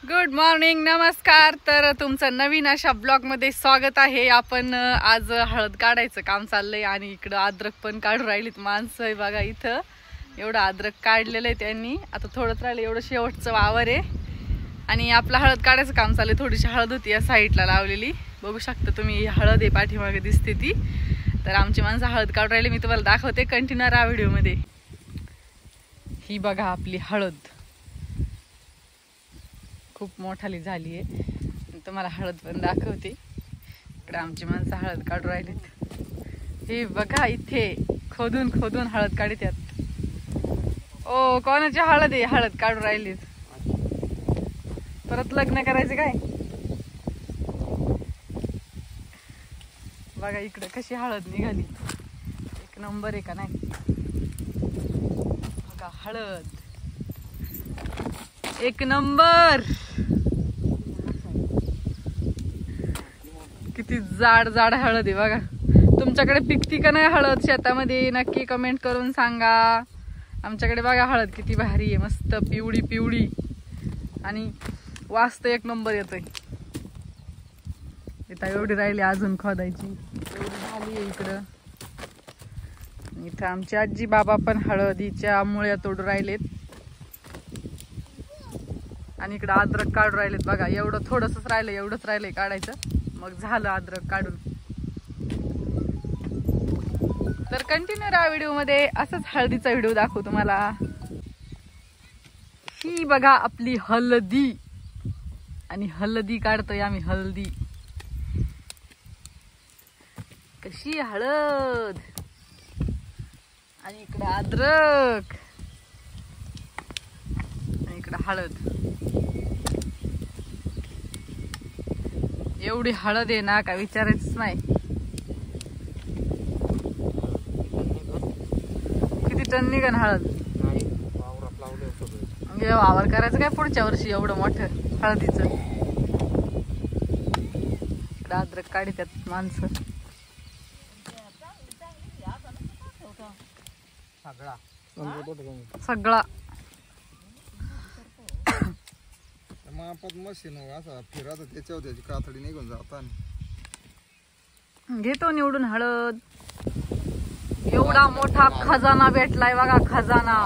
Good morning, नमस्कार. तर तुमचं नवीन अशा ब्लॉगमध्ये स्वागत आहे. आपण आज हळद काढायचं काम चाललंय आणि इकडं अद्रक पण काढून राहिलीत माणसं आहे बघा. इथं एवढं अद्रक काढलेलं आहे त्यांनी. आता थोडंच राहिलं, एवढं शेवटचं वावर आहे आणि आपलं हळद काढायचं काम चाललंय. थोडीशी हळद होती या साईडला लावलेली, बघू शकता तुम्ही. हळद आहे पाठीमागे दिसते ती. तर आमची माणसं हळद काढून राहिली, मी तुम्हाला दाखवते. कंटिन्यू राहा व्हिडिओमध्ये. ही बघा आपली हळद खूप मोठाली झाली आहे. तुम्हाला हळद पण दाखवते. इकडे आमची माणसं हळद काढून राहिलीत. हे बघा, इथे खोदून खोदून हळद काढतात. ओ, कोणाची हळद आहे? हळद काढून राहिलीत. परत लग्न करायचं काय? बघा इकडे कशी हळद निघाली. एक नंबर आहे का नाही? बघा हळद एक नंबर. किती जाड जाड हळद आहे बघा. तुमच्याकडे पिकती का नाही हळद शेतामध्ये? नक्की कमेंट करून सांगा. आमच्याकडे बघा हळद किती भारी आहे, मस्त पिवळी पिवळी आणि वास तर एक नंबर येतोय. इथं एवढी राहिली अजून खोदायची, एवढी झाली आहे इकडं. इथं आमची आजी बाबा पण हळदीच्या मुळ्या तोडून राहिलेत आणि इकडं अद्रक काढून राहिलेत बघा. एवढं थोडंसंच राहिलं, एवढंच राहिलंय काढायचं, मग झालं अद्रक काढून. तर कंटिन्यू राहा व्हिडिओ मध्ये. असंच हळदीचा व्हिडिओ दाखवू तुम्हाला. ही बघा आपली हळदी आणि हळदी काढतोय आम्ही. हळदी कशी हळद आणि इकडं अद्रक आणि इकडं हळद. एवढी हळद आहे ना, काय विचारायचंच नाही. किती टन निघन हळद? वावर करायचं काय पुढच्या वर्षी एवढं मोठं हळदीचं. अद्रक काढतात माणसं. सगळा मशीन असा फिरत त्याच्यावर त्याची कातडी निघून जाता. घेतो निवडून हळद. एवढा मोठा खजाना भेटलाय बघा, खजाना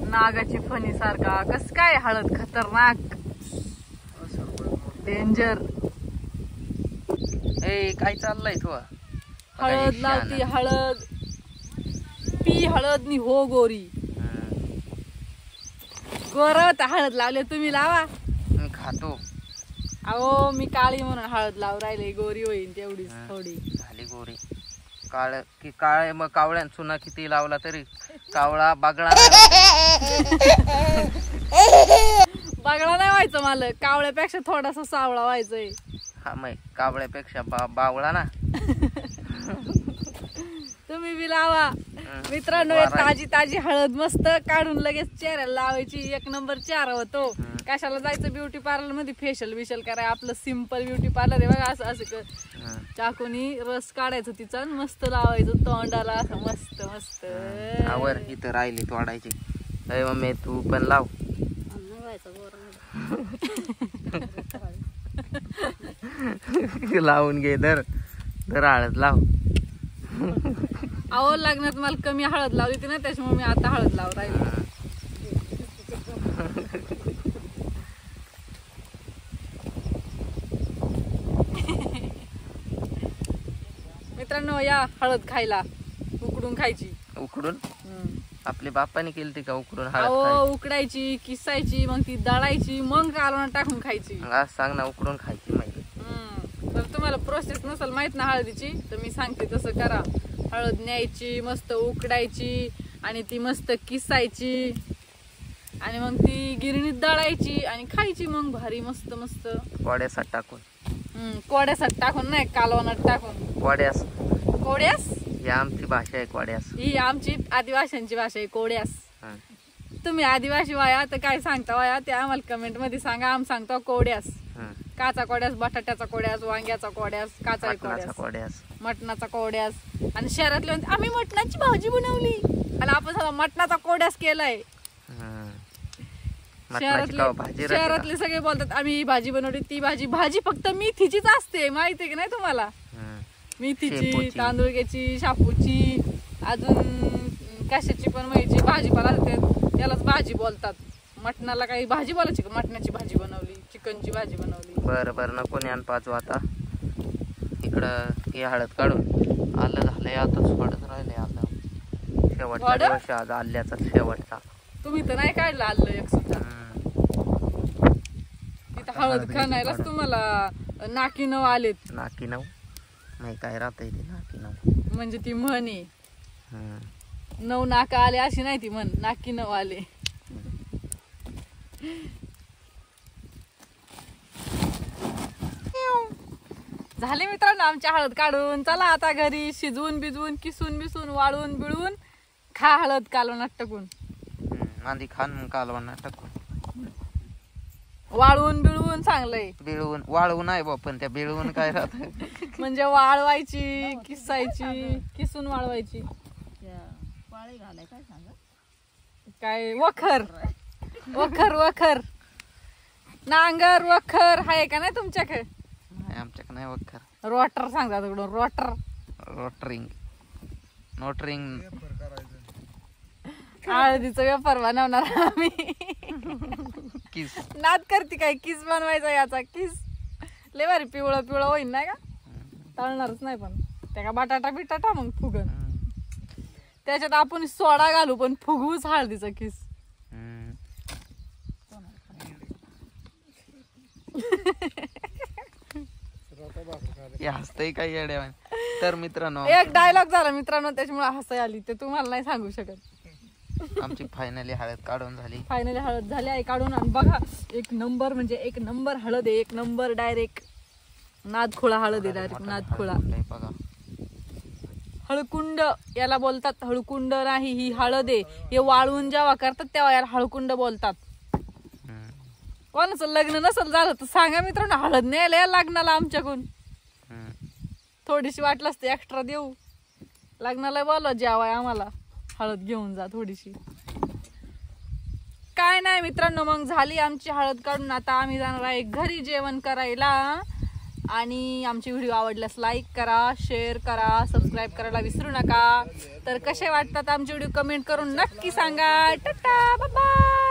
नागाची फणी सारखा. कस काय हळद खतरनाक, डेंजर. ए काय चाललंय तू? हळद लावती, हळद पी, हळद नि हो गोरी. गोरत हळद लावले, तुम्ही लावा. मी खातो. अहो मी काळी म्हणून हळद लावून राहिले, गोरी होईल तेवढीच थोडी. झाली गोरी. काळ की काळ, मग कावळ्यान चुना किती लावला तरी कावळा बागळा बागळा नाही व्हायचं मला. कावळ्यापेक्षा थोडासा सावळा व्हायचंय. हा, मग कावळ्यापेक्षा बावळा ना. तुम्ही बी लावा मित्रांनो. ताजी ताजी हळद मस्त काढून लगेच चेहऱ्याला लावायची. एक नंबर चेहरा होतो. कशाला जायचं ब्युटी पार्लर मध्ये फेशियल बिशल कराय? आपलं सिंपल ब्युटी पार्लर आहे बघा. असं असं चाकूनी रस काढायचं तिचा, मस्त लावायचं तोंडाला असं मस्त मस्त. आवर इथं राहिली तोडायची. अरे मम्मी तू पण लाव. लावून घे. धर धर हळद लाव. अहो लग्नात मला कमी हळद लावली होती ना, त्याच्यामुळे मी आता हळद लावून राहिली. मित्रांनो या हळद खायला. उकडून खायची. उकडून? आपल्या बापाने केली का उकडून हळद? अहो उकडायची, किसायची, मग ती दळायची, मग कालवणात टाकून खायची. आज सांग ना, उकडून खायची माहिती. तर तुम्हाला प्रोसेस नसेल माहित ना हळदीची, तर मी सांगते तसं करा. हळद न्यायची, मस्त उकडायची आणि ती मस्त किसायची आणि मग ती गिरणीत दळायची आणि खायची. मग भारी मस्त मस्त. कोड्यासात टाकून. कोड्यासात टाकून नाही, कालवणात टाकून. कोड्यास. कोड्यास ही आमची भाषा आहे. कोड्यास ही आमची आदिवासींची भाषा आहे. कोड्यास. तुम्ही आदिवासी वाया तर काय सांगता वाया ते आम्हाला कमेंट मध्ये सांगा. आम्ही सांगतो कोड्यास. काचा कोड्यास, बटाट्याचा कोड्यास, वांग्याचा कोड्यास, काचा कोड्यास, मटणाचा कोड्यास. आणि शहरातले आम्ही मटणाची भाजी बनवली आणि आपण सगळं मटणाचा कोड्यास केलाय. मटणाची का भाजी राहते का? शहरातले सगळे बोलतात आम्ही ही भाजी बनवली ती भाजी फक्त मेथीचीच असते, माहितीये की नाही तुम्हाला? हम्म. मेथीची, शेपूची. तांदूळक्याची, शापूची, अजून कशाची पण माहिती भाजीपाला असते त्यालाच भाजी बोलतात. मटणाला काही भाजी बोलायची का? मटणाची भाजी बनवली, चिकनची भाजी बनवली. बरं नको ज्ञान पाचू. आता इकडं हे हळद काढून आलं झालंय, आता सोडत राहिले. आलं शेवटचा वाढ? दिवस आहे आज, आल्याचा शेवटचा. तुम्ही तर नाही काढलं आलं एक सुद्धा. हम्म. तिथं हळद खाणायलाच तुम्हाला नाकी नऊ आलेत. नाकी नऊ नाही काय राहतंय ते नाकी नऊ. म्हणजे ती म्हण आहे, हम्म. 9 नाक आले अशी नाही ती म्हण, नाकी 9 आले. झाले मित्रांनो आमची हळद काढून. चला आता घरी शिजवून बिजवून किसून बिसून वाळून बिळून खा हळद कालवणात टाकून. आधी खान मग कालवण टाकून वाळवून बिळवून चांगलंय. बिळवून वाळवून नाही बा, पण त्या बिळवून काय राहत. म्हणजे वाळवायची, किसायची, किसून वाळवायची. काय वखर वखर वखर नांगर वखर आहे का नाही तुमच्याकडे? नाही आमच्याकडे नाही वखर. रोटर सांगतात तिकडून, रोटर. रोटरिंग नोटरिंग हळदीचा व्यापार बनवणार आम्ही. किस. नाद करते काय किस बनवायचा याचा किस. लय भारी पिवळं पिवळं होईन नाही का? तळणारच नाही पण त्या का बटाटा बिटाटा मग फुगन. त्याच्यात आपण सोडा घालू पण फुगवूच हळदीचा किस. हे हसतंय काय येड्या. तर मित्रांनो एक डायलॉग झाला मित्रांनो, त्याच्यामुळे हसाय आली, ते तुम्हाला नाही सांगू शकत. आमची फायनली हळद काढून झाली. फायनली हळद झाली आहे काढून. आणि बघा एक नंबर म्हणजे एक नंबर हळद आहे, एक नंबर डायरेक्ट नादखोळा हळद आहे, डायरेक्ट नादखोळा. बघा हळकुंड याला बोलतात, हळकुंड नाही ही हळद आहे. हे वाळवून जेव्हा करतात तेव्हा याला हळकुंड बोलतात. कोणाचं लग्न नसेल झालं तर सांगा मित्रांनो, हळद न्यायला या लग्नाला आमच्याकडून. थोडीशी वाटलं असते एक्स्ट्रा देऊ. लग्नाला बोलवा जेवाय आम्हाला, हळद घेऊन जा थोडीशी. काय नाही मित्रांनो, मग झाली आमची हळद काढून. आता आम्ही जाणार आहे घरी जेवण करायला. आणि आमचे व्हिडिओ आवडल्यास लाईक करा, शेअर करा, सबस्क्राईब करायला विसरू नका. तर कसे वाटतात आमचे व्हिडिओ कमेंट करून नक्की सांगा. Tata bye bye.